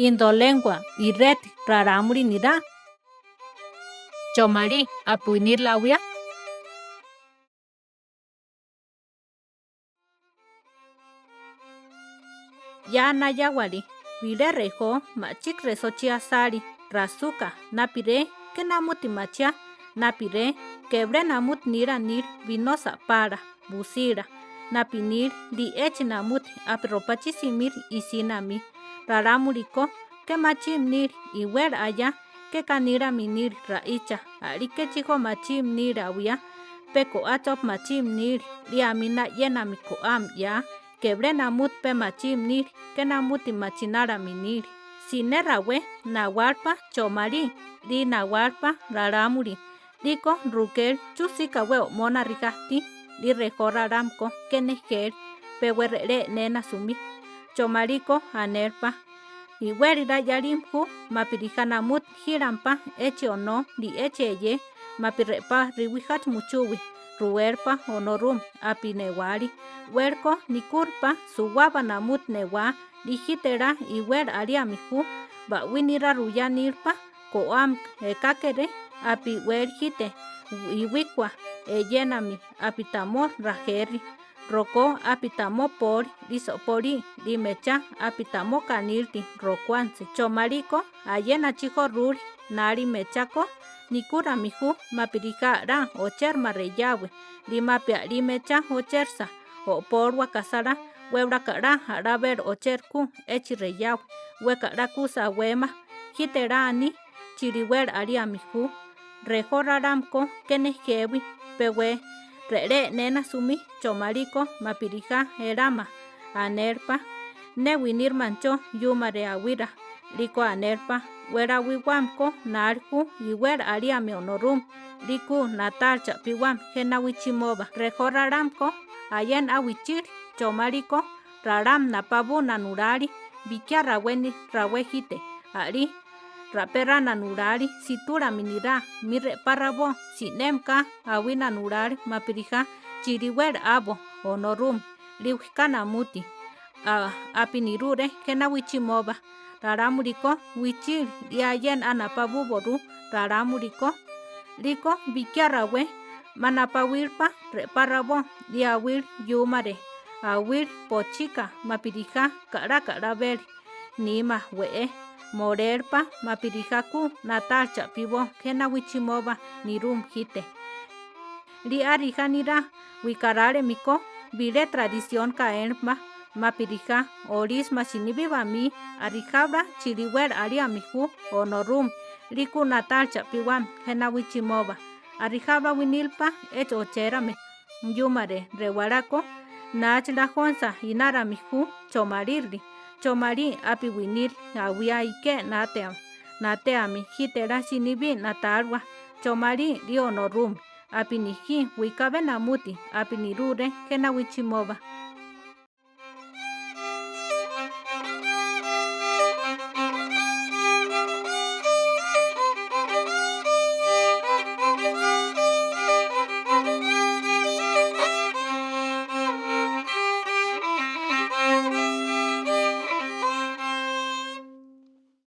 indolengua iret raramuri nira. Chomari apuinir lawia. Ya nayawari vire rejo machik resochi asari rasuka napire que namuti machia napire quebre namut nira nir vinosa para busira napinir di echi namuti apropachi simir isinami raramuriko que machim nir iwer allá que canira minir raicha ari que chico machim nir awia peko atop machim nir riamina yenamiko am ya quebre namut pe machim nir que namuti machinara minir sinerawe nahualpa chomari di nahualpa raramuri diko rukel chusika weo mona rikati di rejo raramko que nejer pewerere nena sumi chomariko anerpa iwerira yarimku mapirija namut hirampa echi ono di echi eye mapirepa riwihach muchuwi ruerpa honorum apinewari huerco nikurpa suwaba namut newa dijitera iwer ariamiku bawinira ruyanirpa koam ekakere api werjite iwikwa eyenami apitamor rajeri roko apitamo por disopori dimecha apitamo kanirti rokuanse chomariko ayena chijo ruri nari mechako nikura miju mapirika ra ocher mareyawe limapia limecha ochersa o porwa kasara webra kara araber ocherku echi reyawe wekara kusa wema hiterani chiriwer ariamiju rejo raramko kenejewi pewe rere nena sumi chomariko mapirija erama anerpa newinir mancho yumare awira liko anerpa wera wiwamko narku iwer ariame onorum liku natalcha piwam jenawichimoba rejo raramko ayen awichir chomariko raram napabu nanurari bikia raweni rawejite ari rapera nanurari situra minira mire parabo sinemka awina nurari mapirija chiriwer abo onorum liwkana muti apinirure jenawichimoba raramuriko wichir yayen anapabu boru raramuriko liko bikia rawe manapawirpa reparabo diawir yumare awir pochika mapirija kara ver nima wee morerpa mapirijaku natalcha pibo jenawichimoba nirum jite li arijanira wikarare miko vire tradición kaerma mapirija oris masinibiba mi arijabra chiriwer ariamiju onorum liku natalcha piwam jenawichimoba arijaba winilpa et ocherame yumare rewarako nachla jonsa inara miju chomarirri chomari api winil awia ike nateami hitera sinibi natarwa chomari rionorum api niji wikabe namuti api nirure jenawichimoba